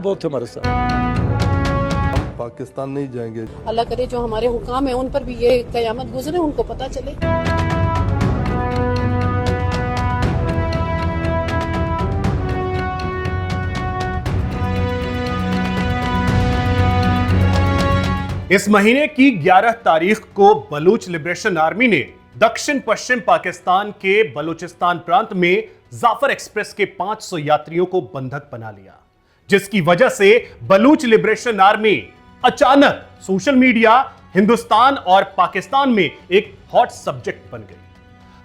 बहुत थे हमारे साथ। पाकिस्तान नहीं जाएंगे। अल्लाह करे जो हमारे हुकाम है उन पर भी ये कयामत गुजरे, उनको पता चले। इस महीने की 11 तारीख को बलूच लिबरेशन आर्मी ने दक्षिण पश्चिम पाकिस्तान के बलूचिस्तान प्रांत में जाफर एक्सप्रेस के 500 यात्रियों को बंधक बना लिया, जिसकी वजह से बलूच लिबरेशन आर्मी अचानक सोशल मीडिया, हिंदुस्तान और पाकिस्तान में एक हॉट सब्जेक्ट बन गई।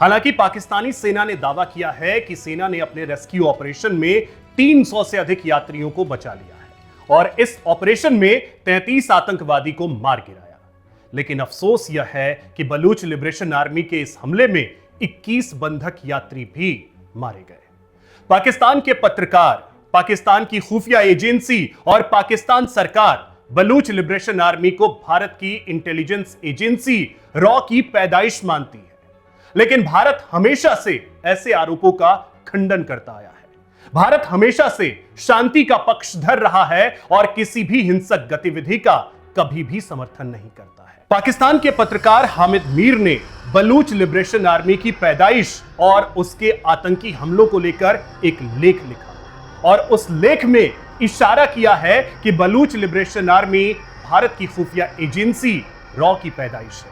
हालांकि पाकिस्तानी सेना ने दावा किया है कि सेना ने अपने रेस्क्यू ऑपरेशन में 300 से अधिक यात्रियों को बचा लिया है और इस ऑपरेशन में 33 आतंकवादी को मार गिराया। लेकिन अफसोस यह है कि बलूच लिबरेशन आर्मी के इस हमले में 21 बंधक यात्री भी मारे गए। पाकिस्तान के पत्रकार, पाकिस्तान की खुफिया एजेंसी और पाकिस्तान सरकार बलूच लिबरेशन आर्मी को भारत की इंटेलिजेंस एजेंसी रॉ की पैदाइश मानती है, लेकिन भारत हमेशा से ऐसे आरोपों का खंडन करता आया है। भारत हमेशा से शांति का पक्षधर रहा है और किसी भी हिंसक गतिविधि का कभी भी समर्थन नहीं करता है। पाकिस्तान के पत्रकार हामिद मीर ने बलूच लिबरेशन आर्मी की पैदाइश और उसके आतंकी हमलों को लेकर एक लेख लिखा और उस लेख में इशारा किया है कि बलूच लिबरेशन आर्मी भारत की खुफिया एजेंसी रॉ की पैदाइश है।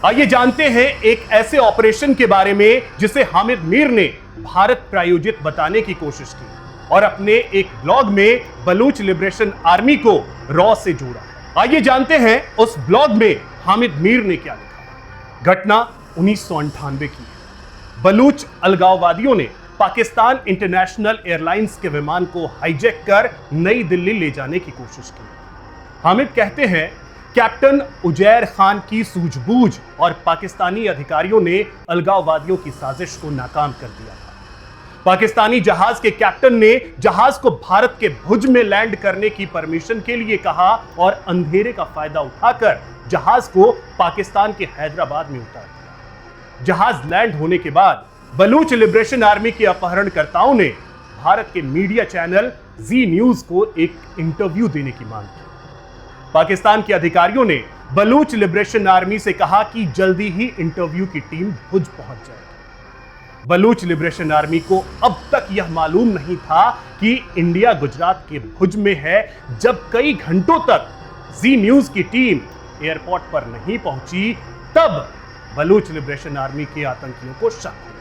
आइए जानते हैं एक ऐसे ऑपरेशन के बारे में जिसे हामिद मीर ने भारत प्रायोजित बताने की कोशिश की और अपने एक ब्लॉग में बलूच लिबरेशन आर्मी को रॉ से जोड़ा। आइए जानते हैं उस ब्लॉग में हामिद मीर ने क्या लिखा। घटना 1998 की है। बलूच अलगाववादियों ने पाकिस्तान इंटरनेशनल एयरलाइंस के विमान को हाईजैक कर नई दिल्ली ले जाने की कोशिश की। हामिद कहते हैं, कैप्टन उजैर खान की सूझबूझ और पाकिस्तानी अधिकारियों ने अलगाववादियों की साजिश को नाकाम कर दिया था। पाकिस्तानी जहाज के कैप्टन ने जहाज को भारत के भुज में लैंड करने की परमिशन के लिए कहा और अंधेरे का फायदा उठाकर जहाज को पाकिस्तान के हैदराबाद में उतार दिया। जहाज लैंड होने के बाद बलूच लिबरेशन आर्मी के अपहरणकर्ताओं ने भारत के मीडिया चैनल जी न्यूज को एक इंटरव्यू देने की मांग की। पाकिस्तान के अधिकारियों ने बलूच लिबरेशन आर्मी से कहा कि जल्दी ही इंटरव्यू की टीम भुज पहुंच जाएगी। बलूच लिबरेशन आर्मी को अब तक यह मालूम नहीं था कि इंडिया गुजरात के भुज में है, जब कई घंटों तक जी न्यूज की टीम एयरपोर्ट पर नहीं पहुंची तब बलूच लिबरेशन आर्मी के आतंकियों को शक हुआ।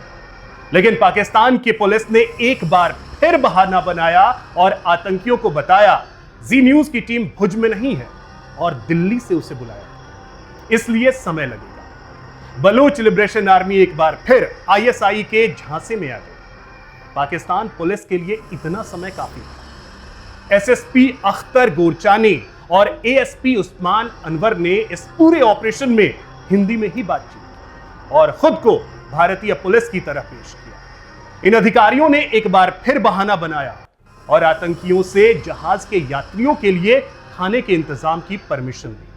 लेकिन पाकिस्तान की पुलिस ने एक बार फिर बहाना बनाया और आतंकियों को बताया जी न्यूज की टीम भुज में नहीं है और दिल्ली से उसे बुलाया, इसलिए समय लगेगा। बलूच लिबरेशन आर्मी एक बार फिर आईएसआई के झांसे में आ गई। पाकिस्तान पुलिस के लिए इतना समय काफी था। एसएसपी अख्तर गोरचानी और एएसपी उस्मान अनवर ने इस पूरे ऑपरेशन में हिंदी में ही बातचीत की और खुद को भारतीय पुलिस की तरह पेश किया। इन अधिकारियों ने एक बार फिर बहाना बनाया और आतंकियों से जहाज के यात्रियों के लिए खाने के इंतजाम की परमिशन दी।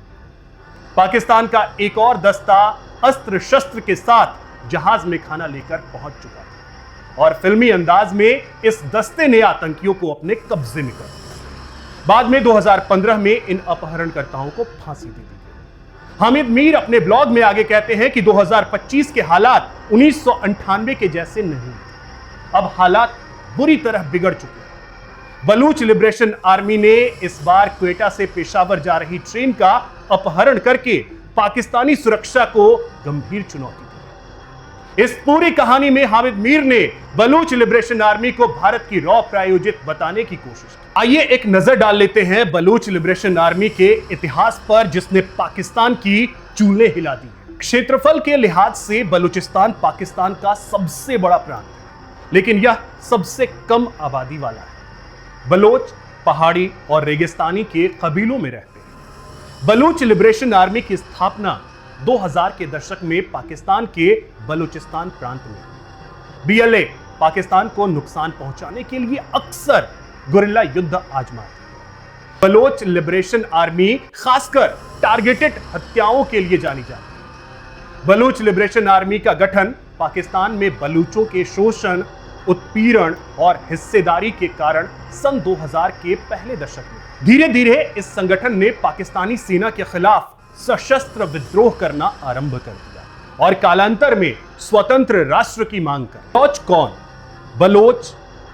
पाकिस्तान का एक और दस्ता अस्त्र शस्त्र के साथ जहाज में खाना लेकर पहुंच चुका था और फिल्मी अंदाज में इस दस्ते ने आतंकियों को अपने कब्जे में कर लिया। बाद में 2015 में इन अपहरणकर्ताओं को फांसी दे दी गई। हामिद मीर अपने ब्लॉग में आगे कहते हैं कि 2025 के हालात 1998 के जैसे नहीं, अब हालात बुरी तरह बिगड़ चुके हैं। बलूच लिबरेशन आर्मी ने इस बार क्वेटा से पेशावर जा रही ट्रेन का अपहरण करके पाकिस्तानी सुरक्षा को गंभीर चुनौती दी। इस पूरी कहानी में हामिद मीर ने बलूच लिबरेशन आर्मी को भारत की रॉ प्रायोजित बताने की कोशिश की। आइए एक नजर डाल लेते हैं बलूच लिबरेशन आर्मी के इतिहास पर, जिसने पाकिस्तान की चूल्हे हिला दी। क्षेत्रफल के लिहाज से बलूचिस्तान पाकिस्तान का सबसे बड़ा प्रांत है, लेकिन यह सबसे कम आबादी वाला है। बलोच पहाड़ी और रेगिस्तानी के कबीलों में रहते हैं। बलूच लिबरेशन आर्मी की स्थापना 2000 के दशक में पाकिस्तान के बलूचिस्तान प्रांत में। बीएलए पाकिस्तान को नुकसान पहुंचाने के लिए अक्सर गुरिल्ला युद्ध आजमाती। बलोच लिबरेशन आर्मी खासकर टारगेटेड हत्याओं के लिए जानी जाती है। बलूच लिबरेशन आर्मी का गठन पाकिस्तान में बलूचों के शोषण, उत्पीड़न और हिस्सेदारी के कारण सन 2000 के पहले दशक में धीरे धीरे इस संगठन ने पाकिस्तानी सेना के खिलाफ सशस्त्र विद्रोह करना आरंभ कर दिया और कालांतर में स्वतंत्र राष्ट्र की मांग कर बलोच कौन,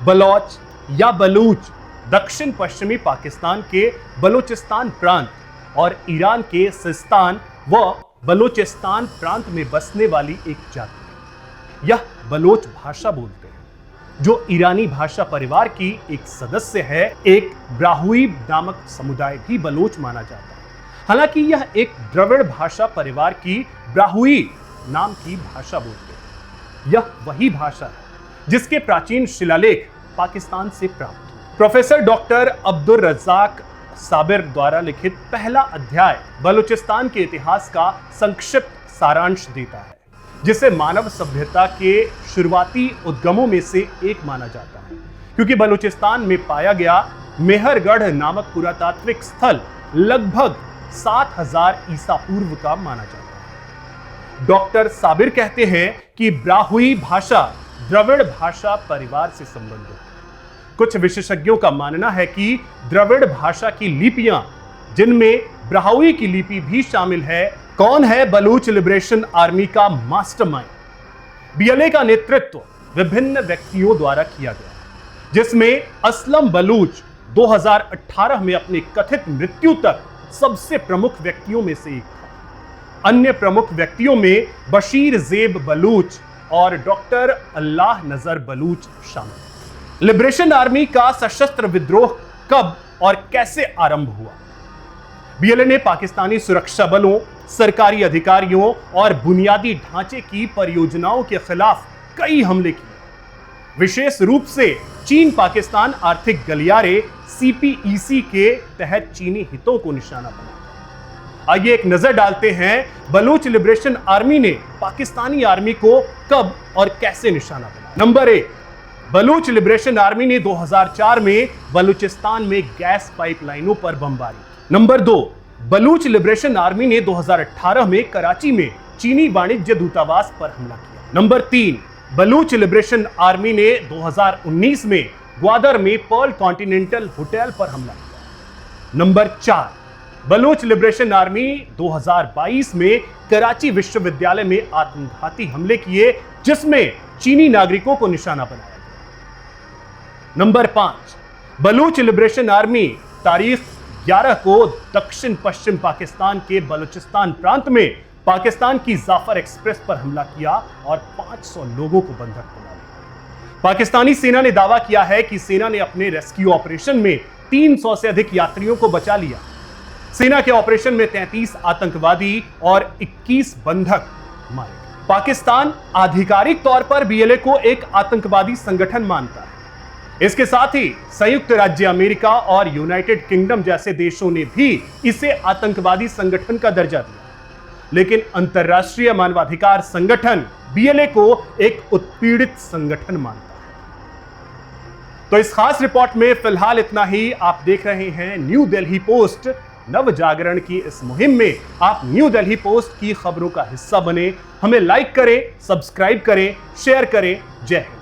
बलोच या बलूच दक्षिण पश्चिमी पाकिस्तान के बलूचिस्तान प्रांत और ईरान के सिस्तान व बलूचिस्तान प्रांत में बसने वाली एक जाति है। यह बलोच भाषा बोलते हैं जो ईरानी भाषा परिवार की एक सदस्य है। एक ब्राहुई नामक समुदाय भी बलोच माना जाता है। हालांकि यह एक द्रविड़ भाषा परिवार की ब्राहुई नाम की भाषा बोलते हैं। यह वही भाषा है जिसके प्राचीन शिलालेख पाकिस्तान से प्राप्त हुए। प्रोफेसर डॉक्टर अब्दुल रज़ाक साबिर द्वारा लिखित पहला अध्याय बलूचिस्तान के इतिहास का संक्षिप्त सारांश देता है, जिसे मानव सभ्यता के शुरुआती उद्गमों में से एक माना जाता है, क्योंकि बलूचिस्तान में पाया गया मेहरगढ़ नामक पुरातात्विक स्थल लगभग 7000 ईसा पूर्व का माना जाता है। डॉक्टर साबिर कहते हैं कि ब्राहुई भाषा द्रविड़ भाषा परिवार से संबंधित है। कुछ विशेषज्ञों का मानना है कि द्रविड़ भाषा की लिपियां, जिनमें ब्राहुई की लिपि भी शामिल है। कौन है बलूच लिबरेशन आर्मी का मास्टरमाइंड? बीएलए का नेतृत्व विभिन्न व्यक्तियों द्वारा किया गया, जिसमें असलम बलूच 2018 में अपनी कथित मृत्यु तक सबसे प्रमुख व्यक्तियों में से एक था। अन्य प्रमुख व्यक्तियों में बशीर जेब बलूच और डॉक्टर अल्लाह नजर बलूच शामिल। लिबरेशन आर्मी का सशस्त्र विद्रोह कब और कैसे आरंभ हुआ? बीएलए ने पाकिस्तानी सुरक्षा बलों, सरकारी अधिकारियों और बुनियादी ढांचे की परियोजनाओं के खिलाफ कई हमले किए। विशेष रूप से चीन पाकिस्तान आर्थिक गलियारे सीपीईसी के तहत चीनी हितों को निशाना बनाया। आइए एक नजर डालते हैं बलूच लिबरेशन आर्मी ने पाकिस्तानी आर्मी को कब और कैसे निशाना बनाया। नंबर 1, बलूच लिबरेशन आर्मी ने 2004 में बलूचिस्तान में गैस पाइपलाइनों पर बमबारी। नंबर 2, बलूच लिबरेशन आर्मी ने 2018 में कराची में चीनी वाणिज्य दूतावास पर हमला किया। नंबर 3, बलूच लिबरेशन आर्मी ने 2019 में ग्वादर में पर्ल कॉन्टिनेंटल होटल पर हमला किया। नंबर 4, बलूच लिबरेशन आर्मी 2022 में कराची विश्वविद्यालय में आत्मघाती हमले किए, जिसमें चीनी नागरिकों को निशाना बनाया गया। नंबर 5, बलूच लिबरेशन आर्मी तारीख 11 को दक्षिण पश्चिम पाकिस्तान के बलूचिस्तान प्रांत में पाकिस्तान की जाफर एक्सप्रेस पर हमला किया और 500 लोगों को बंधक बना लिया। पाकिस्तानी सेना ने दावा किया है कि सेना ने अपने रेस्क्यू ऑपरेशन में 300 से अधिक यात्रियों को बचा लिया। सेना के ऑपरेशन में 33 आतंकवादी और 21 बंधक मारे गए। पाकिस्तान आधिकारिक तौर पर बीएलए को एक आतंकवादी संगठन मानता है। इसके साथ ही संयुक्त राज्य अमेरिका और यूनाइटेड किंगडम जैसे देशों ने भी इसे आतंकवादी संगठन का दर्जा दिया, लेकिन अंतर्राष्ट्रीय मानवाधिकार संगठन बीएलए को एक उत्पीड़ित संगठन मानता है। तो इस खास रिपोर्ट में फिलहाल इतना ही। आप देख रहे हैं न्यू दिल्ली पोस्ट। नव जागरण की इस मुहिम में आप न्यू दिल्ली पोस्ट की खबरों का हिस्सा बने। हमें लाइक करें, सब्सक्राइब करें, शेयर करें। जय हिंद।